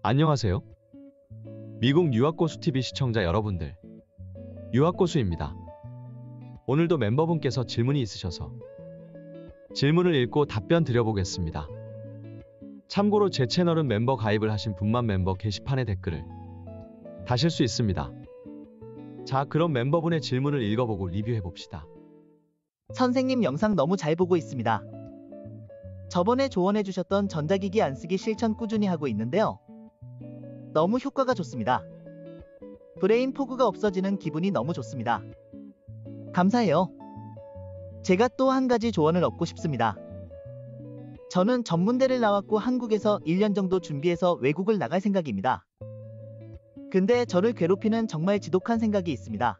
안녕하세요. 미국 유학고수TV 시청자 여러분들. 유학고수입니다. 오늘도 멤버분께서 질문이 있으셔서 질문을 읽고 답변 드려보겠습니다. 참고로 제 채널은 멤버 가입을 하신 분만 멤버 게시판에 댓글을 다실 수 있습니다. 자, 그럼 멤버분의 질문을 읽어보고 리뷰해봅시다. 선생님 영상 너무 잘 보고 있습니다. 저번에 조언해주셨던 전자기기 안 쓰기 실천 꾸준히 하고 있는데요. 너무 효과가 좋습니다. 브레인 포그가 없어지는 기분이 너무 좋습니다. 감사해요. 제가 또 한 가지 조언을 얻고 싶습니다. 저는 전문대를 나왔고 한국에서 1년 정도 준비해서 외국을 나갈 생각입니다. 근데 저를 괴롭히는 정말 지독한 생각이 있습니다.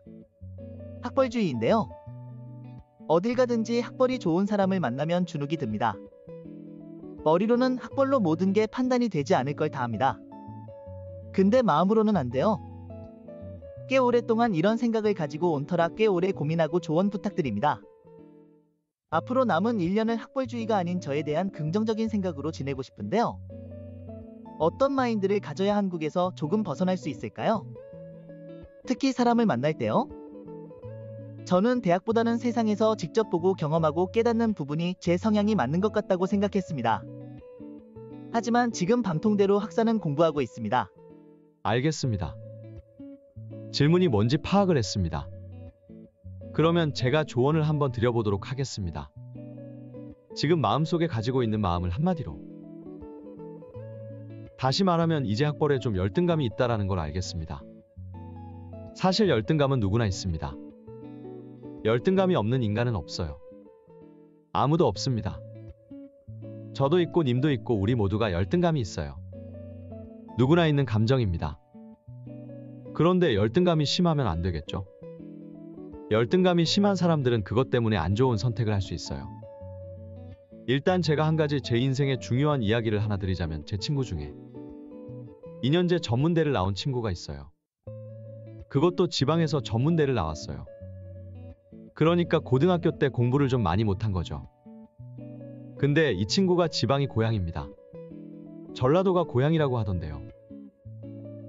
학벌주의인데요. 어딜 가든지 학벌이 좋은 사람을 만나면 주눅이 듭니다. 머리로는 학벌로 모든 게 판단이 되지 않을 걸 다 합니다. 근데 마음으로는 안 돼요. 꽤 오랫동안 이런 생각을 가지고 온 터라 꽤 오래 고민하고 조언 부탁드립니다. 앞으로 남은 1년을 학벌주의가 아닌 저에 대한 긍정적인 생각으로 지내고 싶은데요. 어떤 마인드를 가져야 한국에서 조금 벗어날 수 있을까요? 특히 사람을 만날 때요. 저는 대학보다는 세상에서 직접 보고 경험하고 깨닫는 부분이 제 성향이 맞는 것 같다고 생각했습니다. 하지만 지금 방통대로 학사는 공부하고 있습니다. 알겠습니다. 질문이 뭔지 파악을 했습니다. 그러면 제가 조언을 한번 드려보도록 하겠습니다. 지금 마음속에 가지고 있는 마음을 한마디로. 다시 말하면 이제 학벌에 좀 열등감이 있다라는 걸 알겠습니다. 사실 열등감은 누구나 있습니다. 열등감이 없는 인간은 없어요. 아무도 없습니다. 저도 있고 님도 있고 우리 모두가 열등감이 있어요. 누구나 있는 감정입니다. 그런데 열등감이 심하면 안 되겠죠? 열등감이 심한 사람들은 그것 때문에 안 좋은 선택을 할 수 있어요. 일단 제가 한 가지 제 인생의 중요한 이야기를 하나 드리자면 제 친구 중에 2년제 전문대를 나온 친구가 있어요. 그것도 지방에서 전문대를 나왔어요. 그러니까 고등학교 때 공부를 좀 많이 못한 거죠. 근데 이 친구가 지방이 고향입니다. 전라도가 고향이라고 하던데요.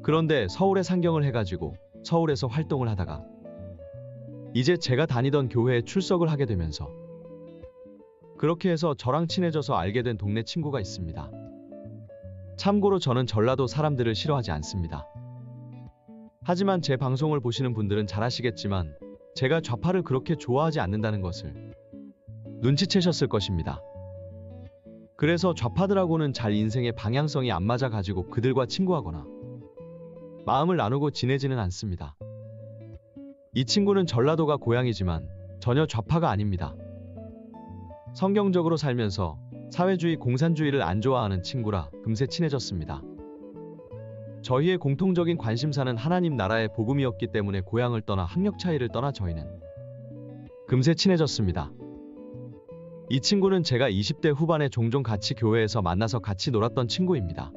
그런데 서울에 상경을 해가지고 서울에서 활동을 하다가 이제 제가 다니던 교회에 출석을 하게 되면서 그렇게 해서 저랑 친해져서 알게 된 동네 친구가 있습니다. 참고로 저는 전라도 사람들을 싫어하지 않습니다. 하지만 제 방송을 보시는 분들은 잘 아시겠지만 제가 좌파를 그렇게 좋아하지 않는다는 것을 눈치채셨을 것입니다. 그래서 좌파들하고는 잘 인생의 방향성이 안 맞아 가지고 그들과 친구하거나 마음을 나누고 지내지는 않습니다. 이 친구는 전라도가 고향이지만 전혀 좌파가 아닙니다. 성경적으로 살면서 사회주의 공산주의를 안 좋아하는 친구라 금세 친해졌습니다. 저희의 공통적인 관심사는 하나님 나라의 복음이었기 때문에 고향을 떠나 학력 차이를 떠나 저희는 금세 친해졌습니다. 이 친구는 제가 20대 후반에 종종 같이 교회에서 만나서 같이 놀았던 친구입니다.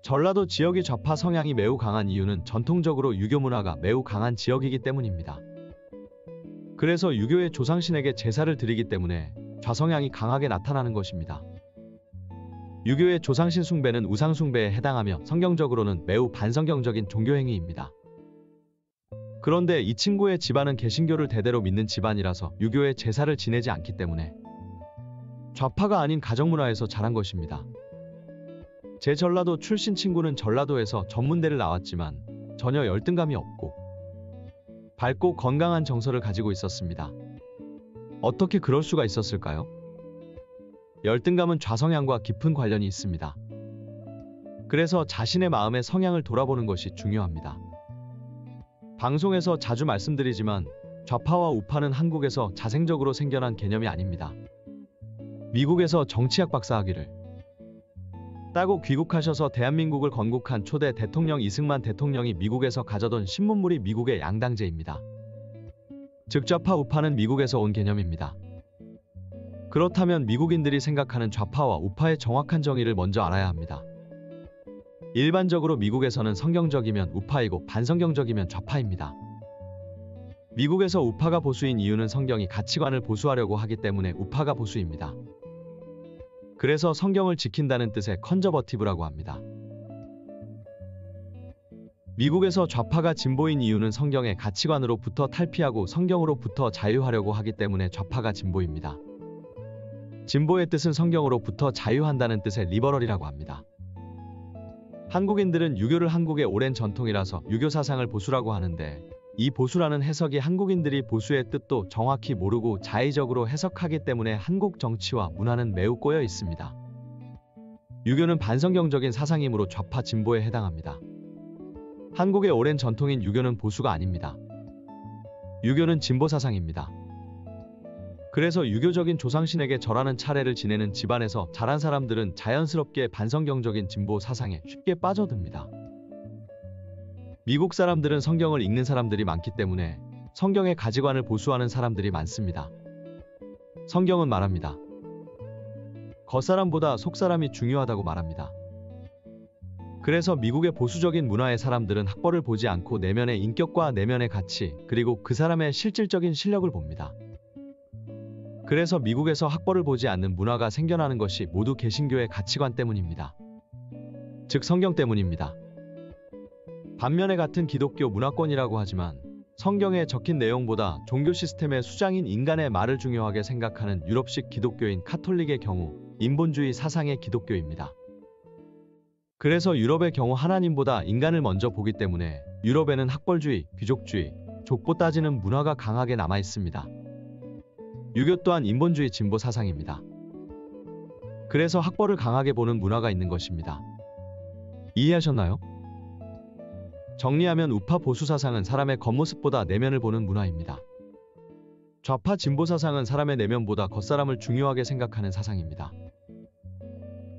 전라도 지역이 좌파 성향이 매우 강한 이유는 전통적으로 유교 문화가 매우 강한 지역이기 때문입니다. 그래서 유교의 조상신에게 제사를 드리기 때문에 좌성향이 강하게 나타나는 것입니다. 유교의 조상신 숭배는 우상 숭배에 해당하며 성경적으로는 매우 반성경적인 종교행위입니다. 그런데 이 친구의 집안은 개신교를 대대로 믿는 집안이라서 유교의 제사를 지내지 않기 때문에 좌파가 아닌 가정문화에서 자란 것입니다. 제 전라도 출신 친구는 전라도에서 전문대를 나왔지만 전혀 열등감이 없고 밝고 건강한 정서를 가지고 있었습니다. 어떻게 그럴 수가 있었을까요? 열등감은 좌성향과 깊은 관련이 있습니다. 그래서 자신의 마음의 성향을 돌아보는 것이 중요합니다. 방송에서 자주 말씀드리지만 좌파와 우파는 한국에서 자생적으로 생겨난 개념이 아닙니다. 미국에서 정치학 박사학위를 따고 귀국하셔서 대한민국을 건국한 초대 대통령 이승만 대통령이 미국에서 가져던 신문물이 미국의 양당제입니다. 즉 좌파 우파는 미국에서 온 개념입니다. 그렇다면 미국인들이 생각하는 좌파와 우파의 정확한 정의를 먼저 알아야 합니다. 일반적으로 미국에서는 성경적이면 우파이고 반성경적이면 좌파입니다. 미국에서 우파가 보수인 이유는 성경이 가치관을 보수하려고 하기 때문에 우파가 보수입니다. 그래서 성경을 지킨다는 뜻의 컨저버티브라고 합니다. 미국에서 좌파가 진보인 이유는 성경의 가치관으로부터 탈피하고 성경으로부터 자유하려고 하기 때문에 좌파가 진보입니다. 진보의 뜻은 성경으로부터 자유한다는 뜻의 리버럴이라고 합니다. 한국인들은 유교를 한국의 오랜 전통이라서 유교 사상을 보수라고 하는데, 이 보수라는 해석이 한국인들이 보수의 뜻도 정확히 모르고 자의적으로 해석하기 때문에 한국 정치와 문화는 매우 꼬여 있습니다. 유교는 반성경적인 사상이므로 좌파 진보에 해당합니다. 한국의 오랜 전통인 유교는 보수가 아닙니다. 유교는 진보 사상입니다. 그래서 유교적인 조상신에게 절하는 차례를 지내는 집안에서 자란 사람들은 자연스럽게 반성경적인 진보 사상에 쉽게 빠져듭니다. 미국 사람들은 성경을 읽는 사람들이 많기 때문에 성경의 가치관을 보수하는 사람들이 많습니다. 성경은 말합니다. 겉사람보다 속사람이 중요하다고 말합니다. 그래서 미국의 보수적인 문화의 사람들은 학벌을 보지 않고 내면의 인격과 내면의 가치, 그리고 그 사람의 실질적인 실력을 봅니다. 그래서 미국에서 학벌을 보지 않는 문화가 생겨나는 것이 모두 개신교의 가치관 때문입니다. 즉 성경 때문입니다. 반면에 같은 기독교 문화권이라고 하지만 성경에 적힌 내용보다 종교 시스템의 수장인 인간의 말을 중요하게 생각하는 유럽식 기독교인 카톨릭의 경우 인본주의 사상의 기독교입니다. 그래서 유럽의 경우 하나님보다 인간을 먼저 보기 때문에 유럽에는 학벌주의, 귀족주의, 족보 따지는 문화가 강하게 남아 있습니다. 유교 또한 인본주의 진보 사상입니다. 그래서 학벌을 강하게 보는 문화가 있는 것입니다. 이해하셨나요? 정리하면 우파 보수 사상은 사람의 겉모습보다 내면을 보는 문화입니다. 좌파 진보 사상은 사람의 내면보다 겉사람을 중요하게 생각하는 사상입니다.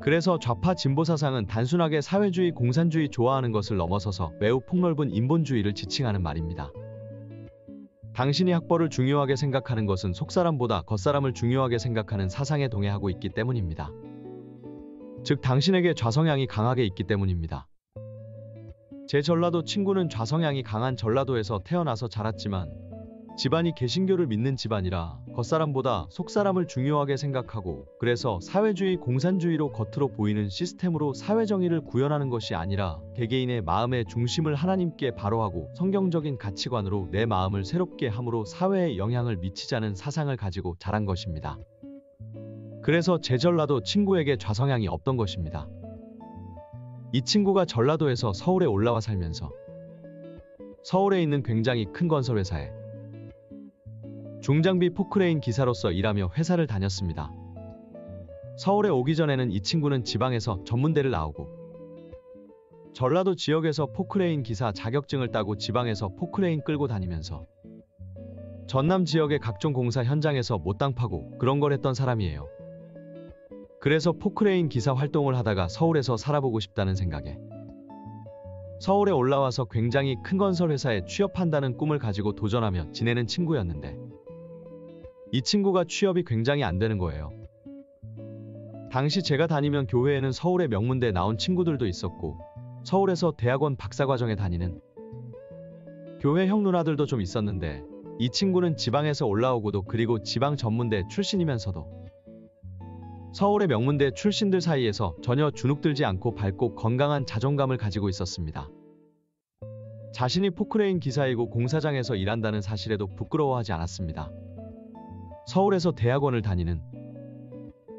그래서 좌파 진보 사상은 단순하게 사회주의, 공산주의 좋아하는 것을 넘어서서 매우 폭넓은 인본주의를 지칭하는 말입니다. 당신이 학벌을 중요하게 생각하는 것은 속사람보다 겉사람을 중요하게 생각하는 사상에 동의하고 있기 때문입니다. 즉 당신에게 좌성향이 강하게 있기 때문입니다. 제 전라도 친구는 좌성향이 강한 전라도에서 태어나서 자랐지만 집안이 개신교를 믿는 집안이라 겉사람보다 속사람을 중요하게 생각하고, 그래서 사회주의, 공산주의로 겉으로 보이는 시스템으로 사회정의를 구현하는 것이 아니라 개개인의 마음의 중심을 하나님께 바로하고 성경적인 가치관으로 내 마음을 새롭게 함으로 사회에 영향을 미치자는 사상을 가지고 자란 것입니다. 그래서 제 전라도 친구에게 좌성향이 없던 것입니다. 이 친구가 전라도에서 서울에 올라와 살면서 서울에 있는 굉장히 큰 건설회사에 중장비 포크레인 기사로서 일하며 회사를 다녔습니다. 서울에 오기 전에는 이 친구는 지방에서 전문대를 나오고 전라도 지역에서 포크레인 기사 자격증을 따고 지방에서 포크레인 끌고 다니면서 전남 지역의 각종 공사 현장에서 못당 파고 그런 걸 했던 사람이에요. 그래서 포크레인 기사 활동을 하다가 서울에서 살아보고 싶다는 생각에 서울에 올라와서 굉장히 큰 건설회사에 취업한다는 꿈을 가지고 도전하며 지내는 친구였는데, 이 친구가 취업이 굉장히 안 되는 거예요. 당시 제가 다니면 교회에는 서울의 명문대 나온 친구들도 있었고 서울에서 대학원 박사과정에 다니는 교회 형 누나들도 좀 있었는데, 이 친구는 지방에서 올라오고도 그리고 지방 전문대 출신이면서도 서울의 명문대 출신들 사이에서 전혀 주눅들지 않고 밝고 건강한 자존감을 가지고 있었습니다. 자신이 포크레인 기사이고 공사장에서 일한다는 사실에도 부끄러워하지 않았습니다. 서울에서 대학원을 다니는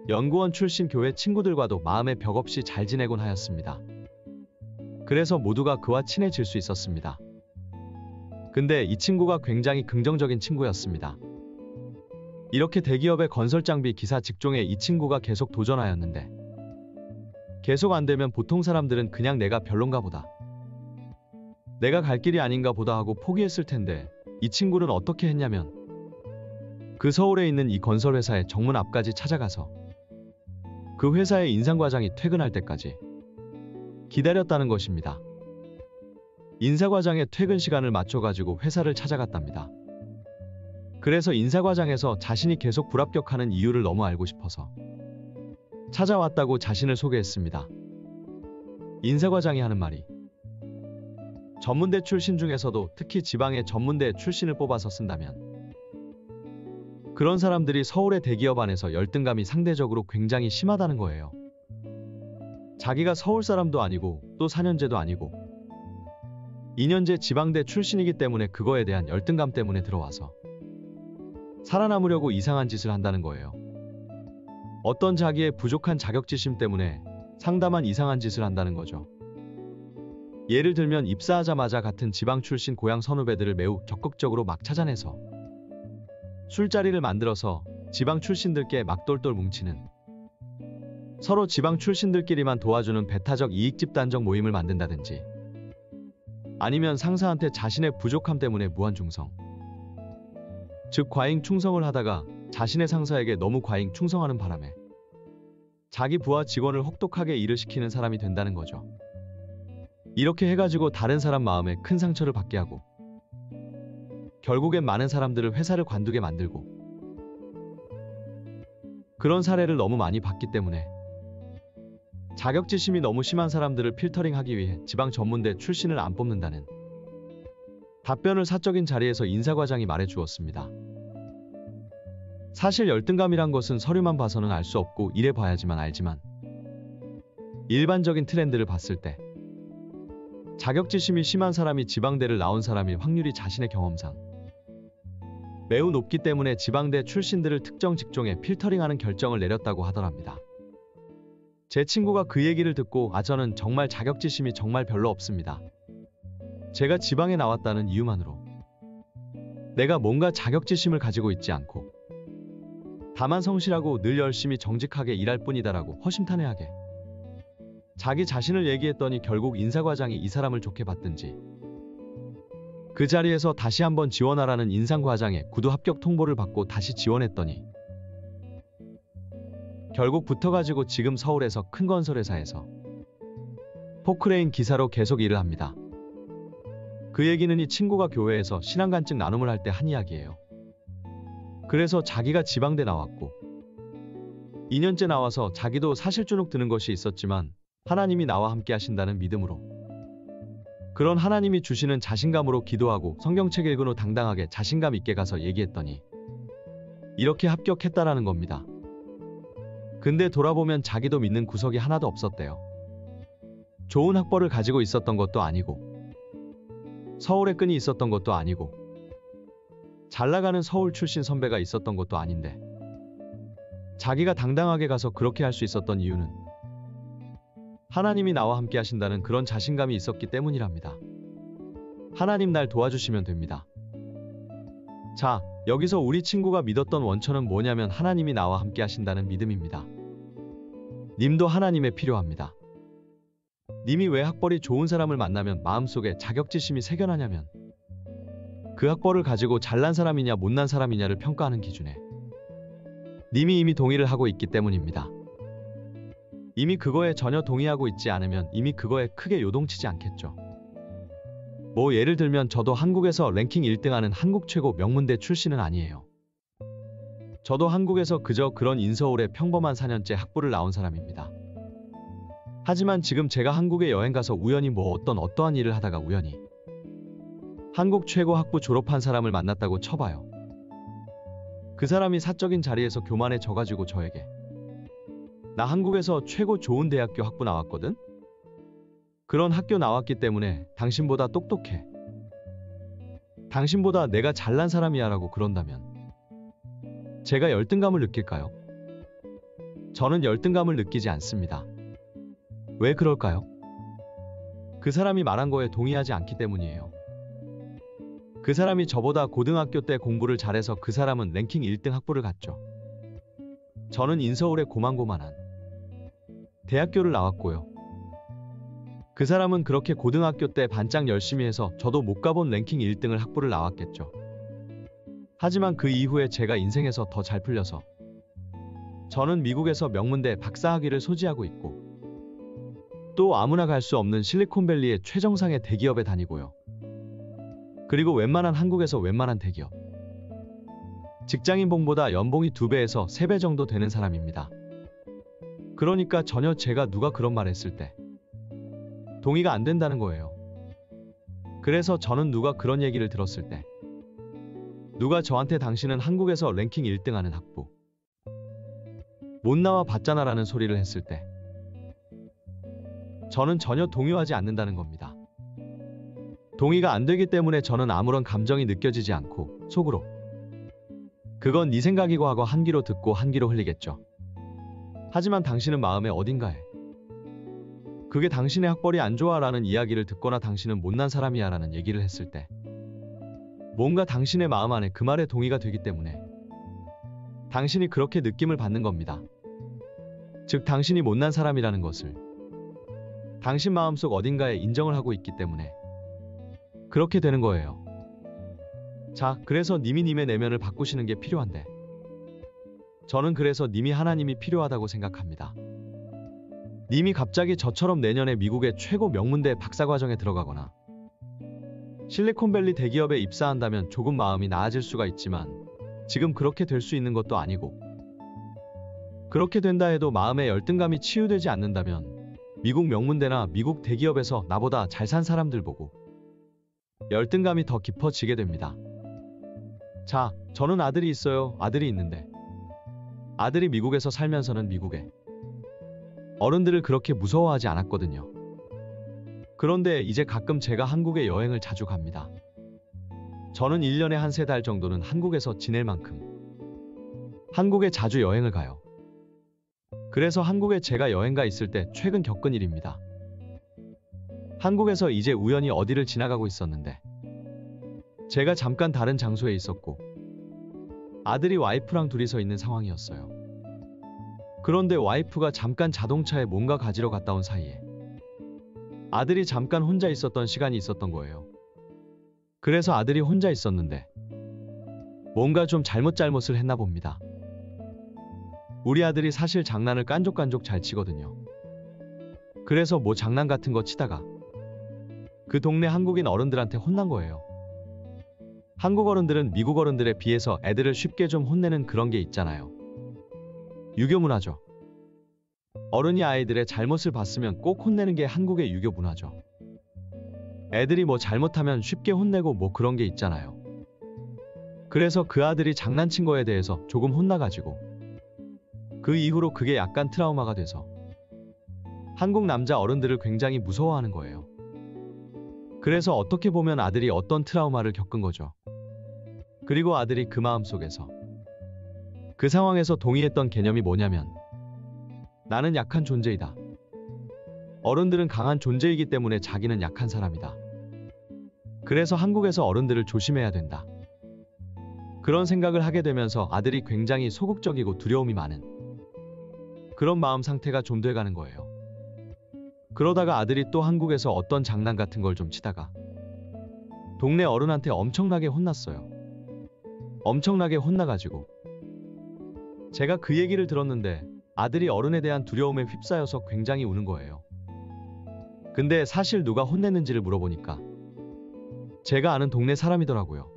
연구원 출신 교회 친구들과도 마음의 벽 없이 잘 지내곤 하였습니다. 그래서 모두가 그와 친해질 수 있었습니다. 근데 이 친구가 굉장히 긍정적인 친구였습니다. 이렇게 대기업의 건설장비 기사 직종에 이 친구가 계속 도전하였는데 계속 안 되면 보통 사람들은 그냥 내가 별론가 보다, 내가 갈 길이 아닌가 보다 하고 포기했을 텐데, 이 친구는 어떻게 했냐면 그 서울에 있는 이 건설회사의 정문 앞까지 찾아가서 그 회사의 인사과장이 퇴근할 때까지 기다렸다는 것입니다. 인사과장의 퇴근 시간을 맞춰가지고 회사를 찾아갔답니다. 그래서 인사과장에서 자신이 계속 불합격하는 이유를 너무 알고 싶어서 찾아왔다고 자신을 소개했습니다. 인사과장이 하는 말이 전문대 출신 중에서도 특히 지방의 전문대 출신을 뽑아서 쓴다면 그런 사람들이 서울의 대기업 안에서 열등감이 상대적으로 굉장히 심하다는 거예요. 자기가 서울 사람도 아니고 또 4년제도 아니고 2년제 지방대 출신이기 때문에 그거에 대한 열등감 때문에 들어와서 살아남으려고 이상한 짓을 한다는 거예요. 어떤 자기의 부족한 자격지심 때문에 상담한 이상한 짓을 한다는 거죠. 예를 들면 입사하자마자 같은 지방 출신 고향 선후배들을 매우 적극적으로 막 찾아내서 술자리를 만들어서 지방 출신들께 막 똘똘 뭉치는, 서로 지방 출신들끼리만 도와주는 배타적 이익 집단적 모임을 만든다든지, 아니면 상사한테 자신의 부족함 때문에 무한충성, 즉 과잉 충성을 하다가 자신의 상사에게 너무 과잉 충성하는 바람에 자기 부하 직원을 혹독하게 일을 시키는 사람이 된다는 거죠. 이렇게 해가지고 다른 사람 마음에 큰 상처를 받게 하고 결국엔 많은 사람들을 회사를 관두게 만들고, 그런 사례를 너무 많이 봤기 때문에 자격지심이 너무 심한 사람들을 필터링하기 위해 지방 전문대 출신을 안 뽑는다는 답변을 사적인 자리에서 인사과장이 말해주었습니다. 사실 열등감이란 것은 서류만 봐서는 알 수 없고 일해 봐야지만 알지만, 일반적인 트렌드를 봤을 때 자격지심이 심한 사람이 지방대를 나온 사람일 확률이 자신의 경험상 매우 높기 때문에 지방대 출신들을 특정 직종에 필터링하는 결정을 내렸다고 하더랍니다. 제 친구가 그 얘기를 듣고 저는 정말 자격지심이 정말 별로 없습니다. 제가 지방에 나왔다는 이유만으로 내가 뭔가 자격지심을 가지고 있지 않고 다만 성실하고 늘 열심히 정직하게 일할 뿐이다라고 허심탄회하게 자기 자신을 얘기했더니 결국 인사과장이 이 사람을 좋게 봤든지 그 자리에서 다시 한번 지원하라는 인상과장의 구두 합격 통보를 받고 다시 지원했더니 결국 붙어가지고 지금 서울에서 큰 건설회사에서 포크레인 기사로 계속 일을 합니다. 그 얘기는 이 친구가 교회에서 신앙간증 나눔을 할 때 한 이야기예요. 그래서 자기가 지방대 나왔고 2년째 나와서 자기도 사실 주눅 드는 것이 있었지만 하나님이 나와 함께 하신다는 믿음으로, 그런 하나님이 주시는 자신감으로 기도하고 성경책 읽은 후 당당하게 자신감 있게 가서 얘기했더니 이렇게 합격했다라는 겁니다. 근데 돌아보면 자기도 믿는 구석이 하나도 없었대요. 좋은 학벌을 가지고 있었던 것도 아니고 서울에 끈이 있었던 것도 아니고 잘 나가는 서울 출신 선배가 있었던 것도 아닌데 자기가 당당하게 가서 그렇게 할 수 있었던 이유는 하나님이 나와 함께 하신다는 그런 자신감이 있었기 때문이랍니다. 하나님 날 도와주시면 됩니다. 자, 여기서 우리 친구가 믿었던 원천은 뭐냐면 하나님이 나와 함께 하신다는 믿음입니다. 님도 하나님에 필요합니다. 님이 왜 학벌이 좋은 사람을 만나면 마음속에 자격지심이 새겨나냐면 그 학벌을 가지고 잘난 사람이냐 못난 사람이냐를 평가하는 기준에 님이 이미 동의를 하고 있기 때문입니다. 이미 그거에 전혀 동의하고 있지 않으면 이미 그거에 크게 요동치지 않겠죠. 뭐 예를 들면 저도 한국에서 랭킹 1등하는 한국 최고 명문대 출신은 아니에요. 저도 한국에서 그저 그런 인서울의 평범한 4년제 학부를 나온 사람입니다. 하지만 지금 제가 한국에 여행 가서 우연히 어떠한 일을 하다가 우연히 한국 최고 학부 졸업한 사람을 만났다고 쳐봐요. 그 사람이 사적인 자리에서 교만해 져가지고 저에게 나 한국에서 최고 좋은 대학교 학부 나왔거든? 그런 학교 나왔기 때문에 당신보다 똑똑해. 당신보다 내가 잘난 사람이야 라고 그런다면 제가 열등감을 느낄까요? 저는 열등감을 느끼지 않습니다. 왜 그럴까요? 그 사람이 말한 거에 동의하지 않기 때문이에요. 그 사람이 저보다 고등학교 때 공부를 잘해서 그 사람은 랭킹 1등 학부를 갔죠. 저는 인서울의 고만고만한 대학교를 나왔고요. 그 사람은 그렇게 고등학교 때 반짝 열심히 해서 저도 못 가본 랭킹 1등을 학부를 나왔겠죠. 하지만 그 이후에 제가 인생에서 더 잘 풀려서 저는 미국에서 명문대 박사학위를 소지하고 있고 또 아무나 갈 수 없는 실리콘밸리의 최정상의 대기업에 다니고요. 그리고 웬만한 한국에서 웬만한 대기업 직장인봉보다 연봉이 2배에서 3배 정도 되는 사람입니다. 그러니까 전혀 제가 누가 그런 말 했을 때 동의가 안 된다는 거예요. 그래서 저는 누가 그런 얘기를 들었을 때 누가 저한테 당신은 한국에서 랭킹 1등하는 학부 못 나와 봤잖아 라는 소리를 했을 때 저는 전혀 동요하지 않는다는 겁니다. 동의가 안 되기 때문에 저는 아무런 감정이 느껴지지 않고 속으로 그건 네 생각이고 하고 한 귀로 듣고 한 귀로 흘리겠죠. 하지만 당신은 마음의 어딘가에 그게 당신의 학벌이 안 좋아라는 이야기를 듣거나 당신은 못난 사람이야라는 얘기를 했을 때 뭔가 당신의 마음 안에 그 말에 동의가 되기 때문에 당신이 그렇게 느낌을 받는 겁니다. 즉 당신이 못난 사람이라는 것을 당신 마음속 어딘가에 인정을 하고 있기 때문에 그렇게 되는 거예요. 자, 그래서 님이 님의 내면을 바꾸시는 게 필요한데 저는 그래서 님이 하나님이 필요하다고 생각합니다. 님이 갑자기 저처럼 내년에 미국의 최고 명문대 박사과정에 들어가거나 실리콘밸리 대기업에 입사한다면 조금 마음이 나아질 수가 있지만 지금 그렇게 될 수 있는 것도 아니고 그렇게 된다 해도 마음의 열등감이 치유되지 않는다면 미국 명문대나 미국 대기업에서 나보다 잘 산 사람들 보고 열등감이 더 깊어지게 됩니다. 자, 저는 아들이 있어요. 아들이 있는데 아들이 미국에서 살면서는 미국에 어른들을 그렇게 무서워하지 않았거든요. 그런데 이제 가끔 제가 한국에 여행을 자주 갑니다. 저는 1년에 한 3달 정도는 한국에서 지낼 만큼 한국에 자주 여행을 가요. 그래서 한국에 제가 여행가 있을 때 최근 겪은 일입니다. 한국에서 이제 우연히 어디를 지나가고 있었는데 제가 잠깐 다른 장소에 있었고 아들이 와이프랑 둘이서 있는 상황이었어요. 그런데 와이프가 잠깐 자동차에 뭔가 가지러 갔다 온 사이에 아들이 잠깐 혼자 있었던 시간이 있었던 거예요. 그래서 아들이 혼자 있었는데 뭔가 좀 잘못을 했나 봅니다. 우리 아들이 사실 장난을 깐족깐족 잘 치거든요. 그래서 뭐 장난 같은 거 치다가 그 동네 한국인 어른들한테 혼난 거예요. 한국 어른들은 미국 어른들에 비해서 애들을 쉽게 좀 혼내는 그런 게 있잖아요. 유교 문화죠. 어른이 아이들의 잘못을 봤으면 꼭 혼내는 게 한국의 유교 문화죠. 애들이 뭐 잘못하면 쉽게 혼내고 뭐 그런 게 있잖아요. 그래서 그 아들이 장난친 거에 대해서 조금 혼나가지고 그 이후로 그게 약간 트라우마가 돼서 한국 남자 어른들을 굉장히 무서워하는 거예요. 그래서 어떻게 보면 아들이 어떤 트라우마를 겪은 거죠. 그리고 아들이 그 마음속에서 그 상황에서 동의했던 개념이 뭐냐면 나는 약한 존재이다. 어른들은 강한 존재이기 때문에 자기는 약한 사람이다. 그래서 한국에서 어른들을 조심해야 된다. 그런 생각을 하게 되면서 아들이 굉장히 소극적이고 두려움이 많은 그런 마음 상태가 좀 돼가는 거예요. 그러다가 아들이 또 한국에서 어떤 장난 같은 걸 좀 치다가 동네 어른한테 엄청나게 혼났어요. 엄청나게 혼나가지고 제가 그 얘기를 들었는데 아들이 어른에 대한 두려움에 휩싸여서 굉장히 우는 거예요. 근데 사실 누가 혼냈는지를 물어보니까 제가 아는 동네 사람이더라고요.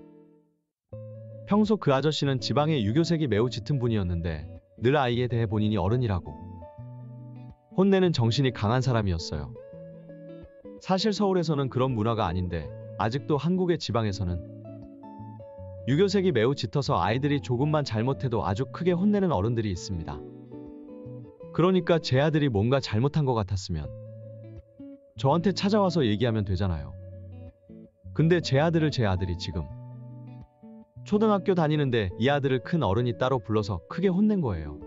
평소 그 아저씨는 지방의 유교색이 매우 짙은 분이었는데 늘 아이에 대해 본인이 어른이라고 혼내는 정신이 강한 사람이었어요. 사실 서울에서는 그런 문화가 아닌데 아직도 한국의 지방에서는 유교색이 매우 짙어서 아이들이 조금만 잘못해도 아주 크게 혼내는 어른들이 있습니다. 그러니까 제 아들이 뭔가 잘못한 것 같았으면 저한테 찾아와서 얘기하면 되잖아요. 근데 제 아들이 지금 초등학교 다니는데 이 아들을 큰 어른이 따로 불러서 크게 혼낸 거예요.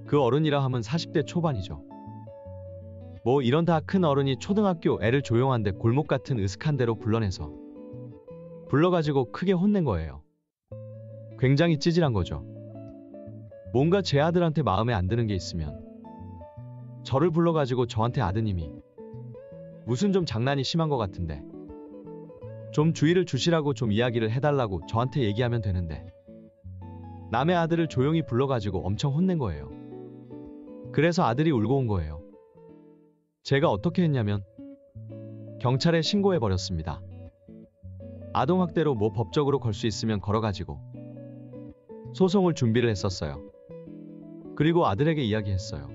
그 어른이라 하면 40대 초반이죠. 뭐 이런 다 큰 어른이 초등학교 애를 조용한데 골목 같은 으슥한 데로 불러가지고 크게 혼낸 거예요. 굉장히 찌질한 거죠. 뭔가 제 아들한테 마음에 안 드는 게 있으면 저를 불러가지고 저한테 아드님이 무슨 좀 장난이 심한 것 같은데 좀 주의를 주시라고 좀 이야기를 해달라고 저한테 얘기하면 되는데 남의 아들을 조용히 불러가지고 엄청 혼낸 거예요. 그래서 아들이 울고 온 거예요. 제가 어떻게 했냐면 경찰에 신고해버렸습니다. 아동학대로 뭐 법적으로 걸 수 있으면 걸어가지고 소송을 준비를 했었어요. 그리고 아들에게 이야기했어요.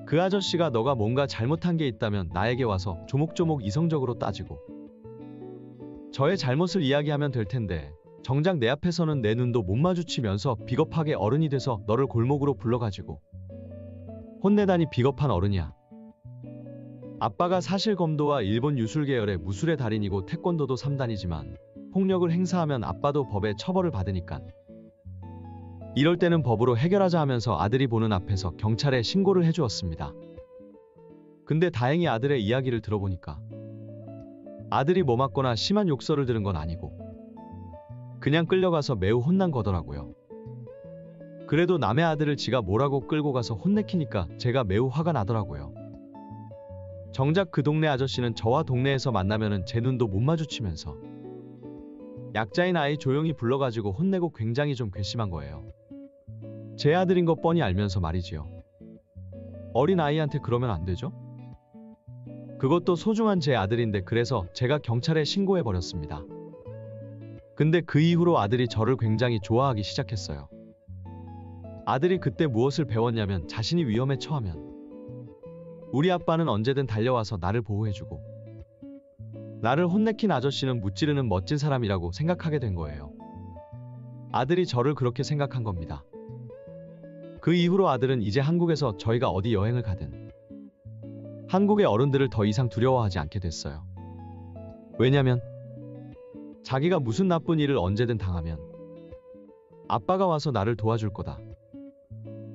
그 아저씨가 너가 뭔가 잘못한 게 있다면 나에게 와서 조목조목 이성적으로 따지고 저의 잘못을 이야기하면 될 텐데 정작 내 앞에서는 내 눈도 못 마주치면서 비겁하게 어른이 돼서 너를 골목으로 불러가지고 혼내다니 비겁한 어른이야. 아빠가 사실 검도와 일본 유술 계열의 무술의 달인이고 태권도도 3단이지만 폭력을 행사하면 아빠도 법에 처벌을 받으니깐 이럴 때는 법으로 해결하자 하면서 아들이 보는 앞에서 경찰에 신고를 해주었습니다. 근데 다행히 아들의 이야기를 들어보니까 아들이 뭐 맞거나 심한 욕설을 들은 건 아니고 그냥 끌려가서 매우 혼난 거더라고요. 그래도 남의 아들을 지가 뭐라고 끌고 가서 혼내키니까 제가 매우 화가 나더라고요. 정작 그 동네 아저씨는 저와 동네에서 만나면은 제 눈도 못 마주치면서 약자인 아이 조용히 불러가지고 혼내고 굉장히 좀 괘씸한 거예요. 제 아들인 거 뻔히 알면서 말이지요. 어린 아이한테 그러면 안 되죠? 그것도 소중한 제 아들인데 그래서 제가 경찰에 신고해버렸습니다. 근데 그 이후로 아들이 저를 굉장히 좋아하기 시작했어요. 아들이 그때 무엇을 배웠냐면 자신이 위험에 처하면 우리 아빠는 언제든 달려와서 나를 보호해주고 나를 혼내킨 아저씨는 무찌르는 멋진 사람이라고 생각하게 된 거예요. 아들이 저를 그렇게 생각한 겁니다. 그 이후로 아들은 이제 한국에서 저희가 어디 여행을 가든 한국의 어른들을 더 이상 두려워하지 않게 됐어요. 왜냐면 자기가 무슨 나쁜 일을 언제든 당하면 아빠가 와서 나를 도와줄 거다.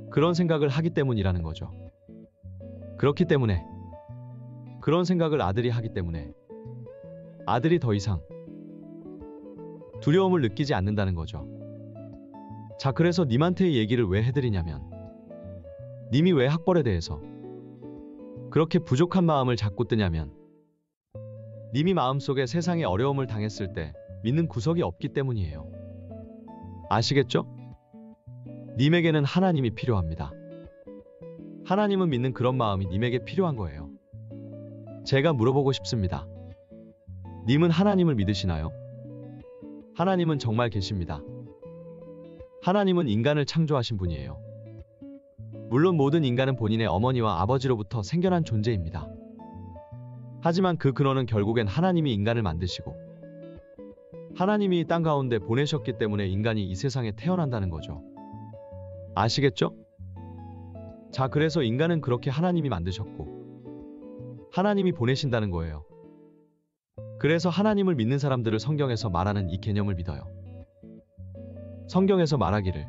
그런 생각을 하기 때문이라는 거죠. 그렇기 때문에 그런 생각을 아들이 하기 때문에 아들이 더 이상 두려움을 느끼지 않는다는 거죠. 자, 그래서 님한테 이 얘기를 왜 해드리냐면 님이 왜 학벌에 대해서 그렇게 부족한 마음을 자꾸 뜨냐면 님이 마음속에 세상에 어려움을 당했을 때 믿는 구석이 없기 때문이에요. 아시겠죠? 님에게는 하나님이 필요합니다. 하나님은 믿는 그런 마음이 님에게 필요한 거예요. 제가 물어보고 싶습니다. 님은 하나님을 믿으시나요? 하나님은 정말 계십니다. 하나님은 인간을 창조하신 분이에요. 물론 모든 인간은 본인의 어머니와 아버지로부터 생겨난 존재입니다. 하지만 그 근원은 결국엔 하나님이 인간을 만드시고 하나님이 이 땅 가운데 보내셨기 때문에 인간이 이 세상에 태어난다는 거죠. 아시겠죠? 자, 그래서 인간은 그렇게 하나님이 만드셨고 하나님이 보내신다는 거예요. 그래서 하나님을 믿는 사람들을 성경에서 말하는 이 개념을 믿어요. 성경에서 말하기를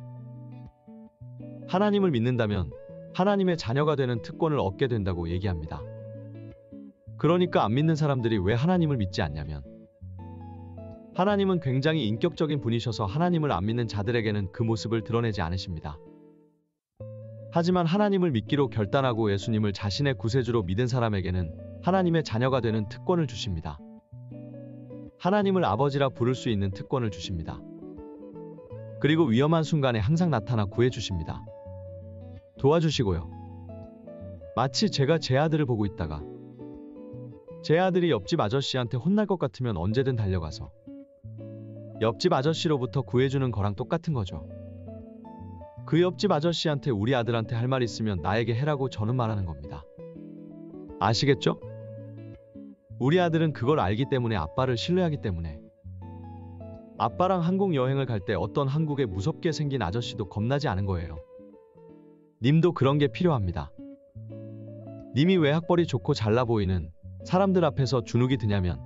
하나님을 믿는다면 하나님의 자녀가 되는 특권을 얻게 된다고 얘기합니다. 그러니까 안 믿는 사람들이 왜 하나님을 믿지 않냐면 하나님은 굉장히 인격적인 분이셔서 하나님을 안 믿는 자들에게는 그 모습을 드러내지 않으십니다. 하지만 하나님을 믿기로 결단하고 예수님을 자신의 구세주로 믿은 사람에게는 하나님의 자녀가 되는 특권을 주십니다. 하나님을 아버지라 부를 수 있는 특권을 주십니다. 그리고 위험한 순간에 항상 나타나 구해주십니다. 도와주시고요. 마치 제가 제 아들을 보고 있다가 제 아들이 옆집 아저씨한테 혼날 것 같으면 언제든 달려가서 옆집 아저씨로부터 구해주는 거랑 똑같은 거죠. 그 옆집 아저씨한테 우리 아들한테 할 말 있으면 나에게 해라고 저는 말하는 겁니다. 아시겠죠? 우리 아들은 그걸 알기 때문에 아빠를 신뢰하기 때문에 아빠랑 한국 여행을 갈 때 어떤 한국에 무섭게 생긴 아저씨도 겁나지 않은 거예요. 님도 그런 게 필요합니다. 님이 왜 학벌이 좋고 잘나 보이는 사람들 앞에서 주눅이 드냐면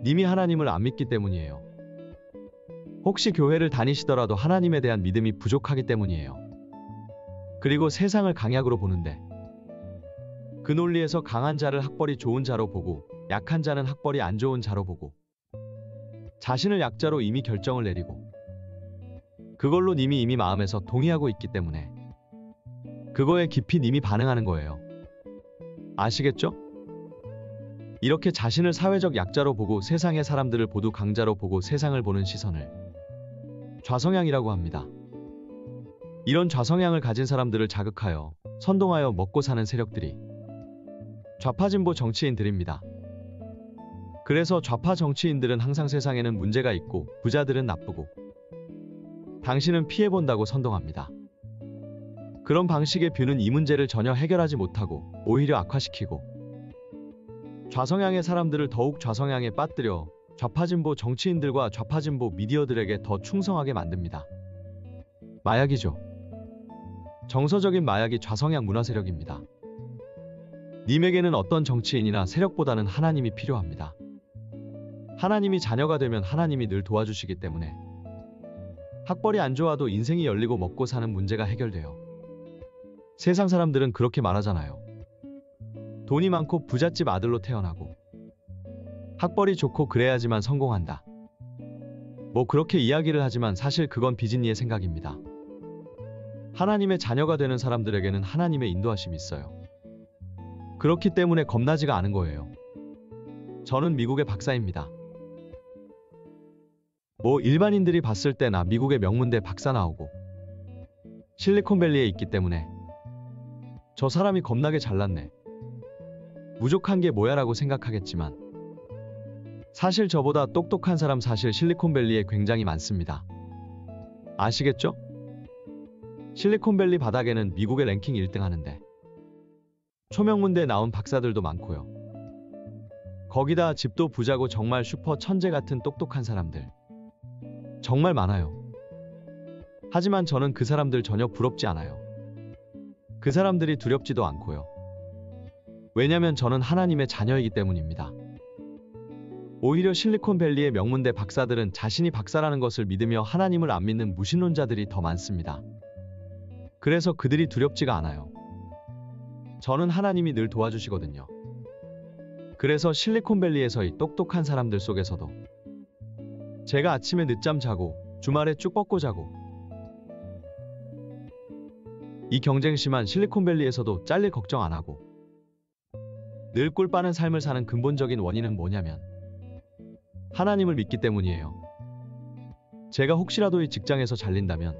님이 하나님을 안 믿기 때문이에요. 혹시 교회를 다니시더라도 하나님에 대한 믿음이 부족하기 때문이에요. 그리고 세상을 강약으로 보는데 그 논리에서 강한 자를 학벌이 좋은 자로 보고 약한 자는 학벌이 안 좋은 자로 보고 자신을 약자로 이미 결정을 내리고 그걸로 님이 이미 마음에서 동의하고 있기 때문에 그거에 깊이 님이 반응하는 거예요. 아시겠죠? 이렇게 자신을 사회적 약자로 보고 세상의 사람들을 모두 강자로 보고 세상을 보는 시선을 좌성향이라고 합니다. 이런 좌성향을 가진 사람들을 자극하여 선동하여 먹고 사는 세력들이 좌파진보 정치인들입니다. 그래서 좌파 정치인들은 항상 세상에는 문제가 있고 부자들은 나쁘고 당신은 피해본다고 선동합니다. 그런 방식의 뷰는 이 문제를 전혀 해결하지 못하고 오히려 악화시키고 좌성향의 사람들을 더욱 좌성향에 빠뜨려 좌파진보 정치인들과 좌파진보 미디어들에게 더 충성하게 만듭니다. 마약이죠. 정서적인 마약이 좌성향 문화 세력입니다. 님에게는 어떤 정치인이나 세력보다는 하나님이 필요합니다. 하나님이 자녀가 되면 하나님이 늘 도와주시기 때문에 학벌이 안 좋아도 인생이 열리고 먹고 사는 문제가 해결돼요. 세상 사람들은 그렇게 말하잖아요. 돈이 많고 부잣집 아들로 태어나고 학벌이 좋고 그래야지만 성공한다. 뭐 그렇게 이야기를 하지만 사실 그건 비진리의 생각입니다. 하나님의 자녀가 되는 사람들에게는 하나님의 인도하심이 있어요. 그렇기 때문에 겁나지가 않은 거예요. 저는 미국의 박사입니다. 뭐 일반인들이 봤을 때나 미국의 명문대 박사 나오고 실리콘밸리에 있기 때문에 저 사람이 겁나게 잘났네, 부족한 게 뭐야라고 생각하겠지만 사실 저보다 똑똑한 사람 사실 실리콘밸리에 굉장히 많습니다. 아시겠죠? 실리콘밸리 바닥에는 미국의 랭킹 1등 하는데 초명문대 나온 박사들도 많고요. 거기다 집도 부자고 정말 슈퍼 천재 같은 똑똑한 사람들 정말 많아요. 하지만 저는 그 사람들 전혀 부럽지 않아요. 그 사람들이 두렵지도 않고요. 왜냐면 저는 하나님의 자녀이기 때문입니다. 오히려 실리콘밸리의 명문대 박사들은 자신이 박사라는 것을 믿으며 하나님을 안 믿는 무신론자들이 더 많습니다. 그래서 그들이 두렵지가 않아요. 저는 하나님이 늘 도와주시거든요. 그래서 실리콘밸리에서의 똑똑한 사람들 속에서도 제가 아침에 늦잠 자고 주말에 쭉 뻗고 자고 이 경쟁 심한 실리콘밸리에서도 잘릴 걱정 안 하고 늘 꿀 빠는 삶을 사는 근본적인 원인은 뭐냐면 하나님을 믿기 때문이에요. 제가 혹시라도 이 직장에서 잘린다면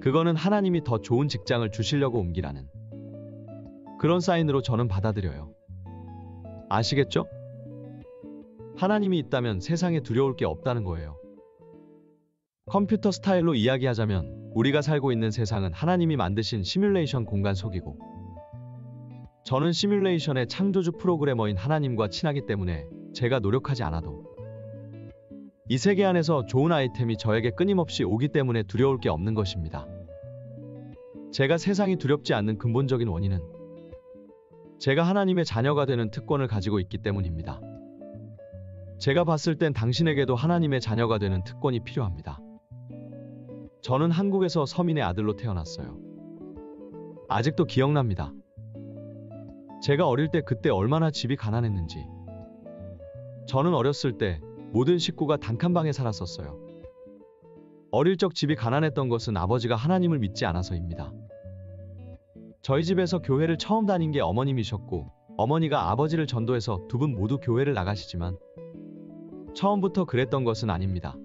그거는 하나님이 더 좋은 직장을 주시려고 옮기라는 그런 사인으로 저는 받아들여요. 아시겠죠? 하나님이 있다면 세상에 두려울 게 없다는 거예요. 컴퓨터 스타일로 이야기하자면 우리가 살고 있는 세상은 하나님이 만드신 시뮬레이션 공간 속이고 저는 시뮬레이션의 창조주 프로그래머인 하나님과 친하기 때문에 제가 노력하지 않아도 이 세계 안에서 좋은 아이템이 저에게 끊임없이 오기 때문에 두려울 게 없는 것입니다. 제가 세상이 두렵지 않는 근본적인 원인은 제가 하나님의 자녀가 되는 특권을 가지고 있기 때문입니다. 제가 봤을 땐 당신에게도 하나님의 자녀가 되는 특권이 필요합니다. 저는 한국에서 서민의 아들로 태어났어요. 아직도 기억납니다. 제가 어릴 때 그때 얼마나 집이 가난했는지. 저는 어렸을 때 모든 식구가 단칸방에 살았었어요. 어릴 적 집이 가난했던 것은 아버지가 하나님을 믿지 않아서입니다. 저희 집에서 교회를 처음 다닌 게 어머님이셨고 어머니가 아버지를 전도해서 두 분 모두 교회를 나가시지만 처음부터 그랬던 것은 아닙니다.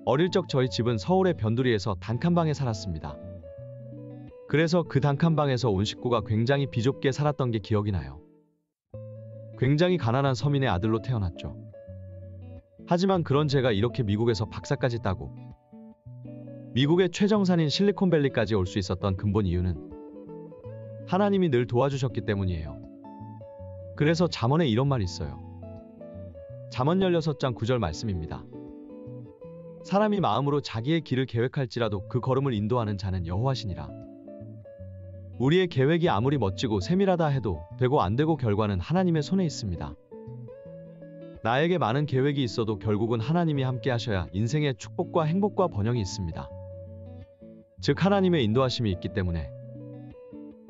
어릴 적 저희 집은 서울의 변두리에서 단칸방에 살았습니다. 그래서 그 단칸방에서 온 식구가 굉장히 비좁게 살았던 게 기억이 나요. 굉장히 가난한 서민의 아들로 태어났죠. 하지만 그런 제가 이렇게 미국에서 박사까지 따고 미국의 최정산인 실리콘밸리까지 올 수 있었던 근본 이유는 하나님이 늘 도와주셨기 때문이에요. 그래서 잠언에 이런 말이 있어요. 잠언 16장 9절 말씀입니다. 사람이 마음으로 자기의 길을 계획할지라도 그 걸음을 인도하는 자는 여호와시니라. 우리의 계획이 아무리 멋지고 세밀하다 해도 되고 안 되고 결과는 하나님의 손에 있습니다. 나에게 많은 계획이 있어도 결국은 하나님이 함께 하셔야 인생의 축복과 행복과 번영이 있습니다. 즉 하나님의 인도하심이 있기 때문에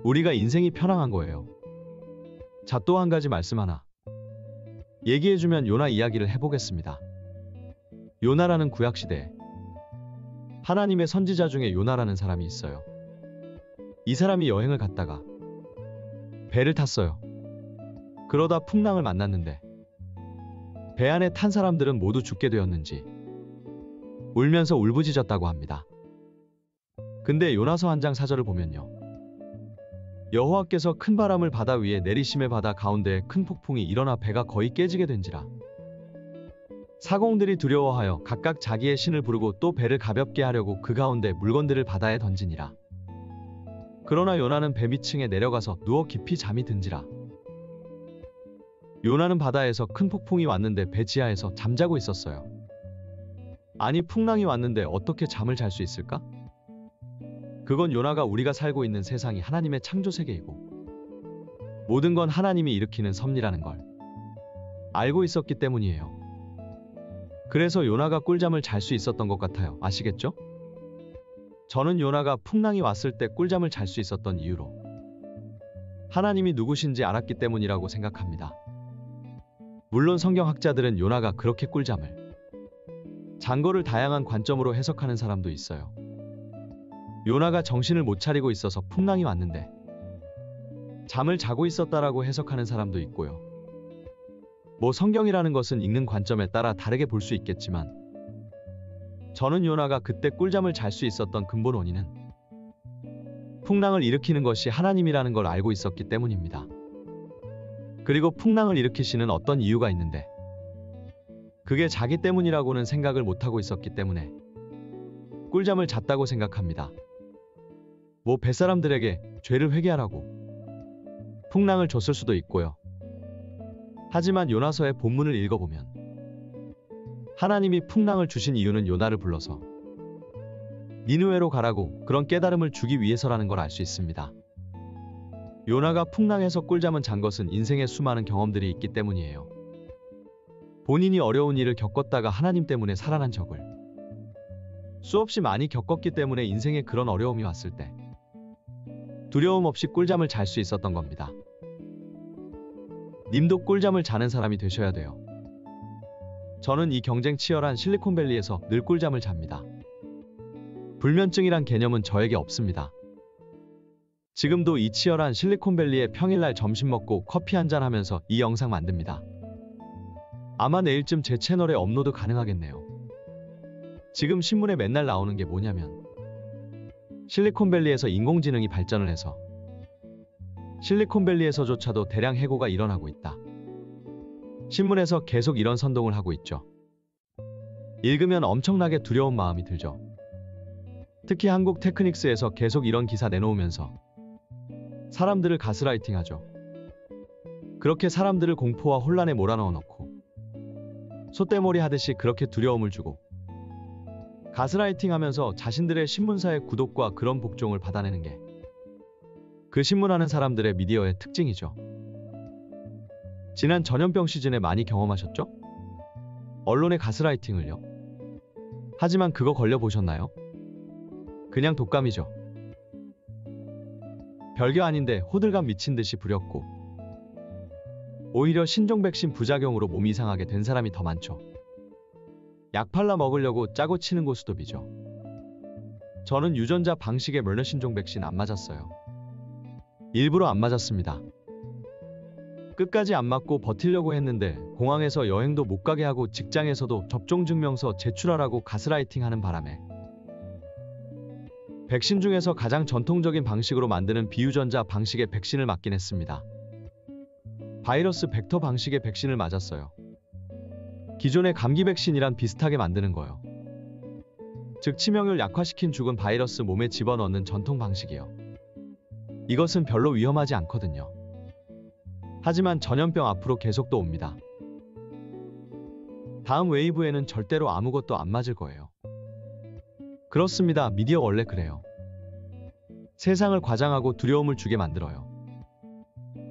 우리가 인생이 편안한 거예요. 자, 또 한 가지 말씀 하나 얘기해주면 요나 이야기를 해보겠습니다. 요나라는 구약시대에 하나님의 선지자 중에 요나라는 사람이 있어요. 이 사람이 여행을 갔다가 배를 탔어요. 그러다 풍랑을 만났는데 배 안에 탄 사람들은 모두 죽게 되었는지 울면서 울부짖었다고 합니다. 근데 요나서 한 장 4절을 보면요. 여호와께서 큰 바람을 바다 위에 내리심에 바다 가운데에 큰 폭풍이 일어나 배가 거의 깨지게 된지라. 사공들이 두려워하여 각각 자기의 신을 부르고 또 배를 가볍게 하려고 그 가운데 물건들을 바다에 던지니라. 그러나 요나는 배 밑층에 내려가서 누워 깊이 잠이 든지라. 요나는 바다에서 큰 폭풍이 왔는데 배 지하에서 잠자고 있었어요. 아니 풍랑이 왔는데 어떻게 잠을 잘 수 있을까? 그건 요나가 우리가 살고 있는 세상이 하나님의 창조 세계이고 모든 건 하나님이 일으키는 섭리라는 걸 알고 있었기 때문이에요. 그래서 요나가 꿀잠을 잘 수 있었던 것 같아요. 아시겠죠? 저는 요나가 풍랑이 왔을 때 꿀잠을 잘 수 있었던 이유로 하나님이 누구신지 알았기 때문이라고 생각합니다. 물론 성경학자들은 요나가 그렇게 꿀잠을 잔 거를 다양한 관점으로 해석하는 사람도 있어요. 요나가 정신을 못 차리고 있어서 풍랑이 왔는데 잠을 자고 있었다라고 해석하는 사람도 있고요. 뭐 성경이라는 것은 읽는 관점에 따라 다르게 볼 수 있겠지만 저는 요나가 그때 꿀잠을 잘 수 있었던 근본 원인은 풍랑을 일으키는 것이 하나님이라는 걸 알고 있었기 때문입니다. 그리고 풍랑을 일으키시는 어떤 이유가 있는데 그게 자기 때문이라고는 생각을 못하고 있었기 때문에 꿀잠을 잤다고 생각합니다. 뭐 뱃사람들에게 죄를 회개하라고 풍랑을 줬을 수도 있고요. 하지만 요나서의 본문을 읽어보면 하나님이 풍랑을 주신 이유는 요나를 불러서 니느웨로 가라고 그런 깨달음을 주기 위해서라는 걸 알 수 있습니다. 요나가 풍랑에서 꿀잠은 잔 것은 인생의 수많은 경험들이 있기 때문이에요. 본인이 어려운 일을 겪었다가 하나님 때문에 살아난 적을 수없이 많이 겪었기 때문에 인생에 그런 어려움이 왔을 때 두려움 없이 꿀잠을 잘 수 있었던 겁니다. 님도 꿀잠을 자는 사람이 되셔야 돼요. 저는 이 경쟁 치열한 실리콘밸리에서 늘 꿀잠을 잡니다. 불면증이란 개념은 저에게 없습니다. 지금도 이 치열한 실리콘밸리에 평일날 점심 먹고 커피 한잔 하면서 이 영상 만듭니다. 아마 내일쯤 제 채널에 업로드 가능하겠네요. 지금 신문에 맨날 나오는 게 뭐냐면 실리콘밸리에서 인공지능이 발전을 해서 실리콘밸리에서조차도 대량 해고가 일어나고 있다. 신문에서 계속 이런 선동을 하고 있죠. 읽으면 엄청나게 두려운 마음이 들죠. 특히 한국 테크닉스에서 계속 이런 기사 내놓으면서 사람들을 가스라이팅하죠. 그렇게 사람들을 공포와 혼란에 몰아넣어 놓고 솥대머리 하듯이 그렇게 두려움을 주고 가스라이팅하면서 자신들의 신문사의 구독과 그런 복종을 받아내는 게 그 신문하는 사람들의 미디어의 특징이죠. 지난 전염병 시즌에 많이 경험하셨죠? 언론의 가스라이팅을요. 하지만 그거 걸려보셨나요? 그냥 독감이죠. 별게 아닌데 호들갑 미친 듯이 부렸고 오히려 신종 백신 부작용으로 몸이 이상하게 된 사람이 더 많죠. 약 팔라 먹으려고 짜고 치는 고스톱이죠. 저는 유전자 방식의 멀너 신종 백신 안 맞았어요. 일부러 안 맞았습니다. 끝까지 안 맞고 버티려고 했는데 공항에서 여행도 못 가게 하고 직장에서도 접종증명서 제출하라고 가스라이팅 하는 바람에 백신 중에서 가장 전통적인 방식으로 만드는 비유전자 방식의 백신을 맞긴 했습니다. 바이러스 벡터 방식의 백신을 맞았어요. 기존의 감기 백신이랑 비슷하게 만드는 거요. 즉 치명률 약화시킨 죽은 바이러스 몸에 집어넣는 전통 방식이요. 이것은 별로 위험하지 않거든요. 하지만 전염병 앞으로 계속 또 옵니다. 다음 웨이브에는 절대로 아무것도 안 맞을 거예요. 그렇습니다. 미디어 원래 그래요. 세상을 과장하고 두려움을 주게 만들어요.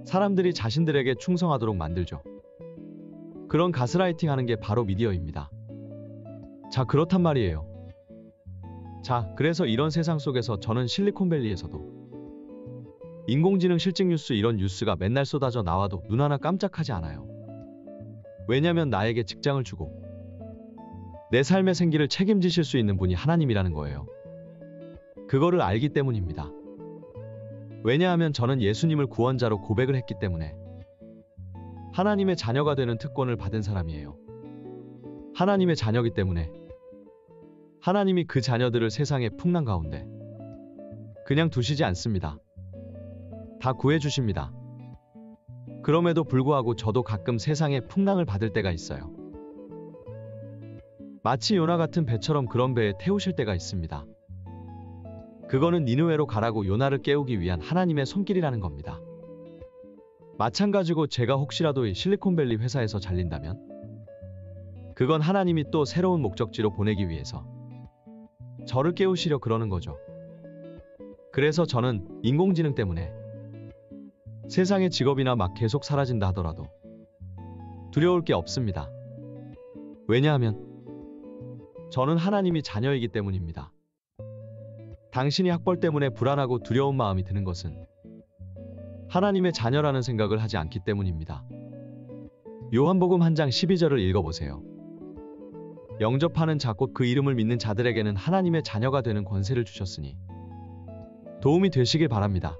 사람들이 자신들에게 충성하도록 만들죠. 그런 가스라이팅 하는 게 바로 미디어입니다. 자, 그렇단 말이에요. 자, 그래서 이런 세상 속에서 저는 실리콘밸리에서도 인공지능 실직 뉴스 이런 뉴스가 맨날 쏟아져 나와도 눈 하나 깜짝하지 않아요. 왜냐면 나에게 직장을 주고 내 삶의 생기를 책임지실 수 있는 분이 하나님이라는 거예요. 그거를 알기 때문입니다. 왜냐하면 저는 예수님을 구원자로 고백을 했기 때문에 하나님의 자녀가 되는 특권을 받은 사람이에요. 하나님의 자녀이기 때문에 하나님이 그 자녀들을 세상의 풍랑 가운데 그냥 두시지 않습니다. 다 구해주십니다. 그럼에도 불구하고 저도 가끔 세상의 풍랑을 받을 때가 있어요. 마치 요나 같은 배처럼 그런 배에 태우실 때가 있습니다. 그거는 니느웨로 가라고 요나를 깨우기 위한 하나님의 손길이라는 겁니다. 마찬가지고 제가 혹시라도 이 실리콘밸리 회사에서 잘린다면 그건 하나님이 또 새로운 목적지로 보내기 위해서 저를 깨우시려 그러는 거죠. 그래서 저는 인공지능 때문에 세상의 직업이나 막 계속 사라진다 하더라도 두려울 게 없습니다. 왜냐하면 저는 하나님이 자녀이기 때문입니다. 당신이 학벌 때문에 불안하고 두려운 마음이 드는 것은 하나님의 자녀라는 생각을 하지 않기 때문입니다. 요한복음 1장 12절을 읽어보세요. 영접하는 자 곧 그 이름을 믿는 자들에게는 하나님의 자녀가 되는 권세를 주셨으니 도움이 되시길 바랍니다.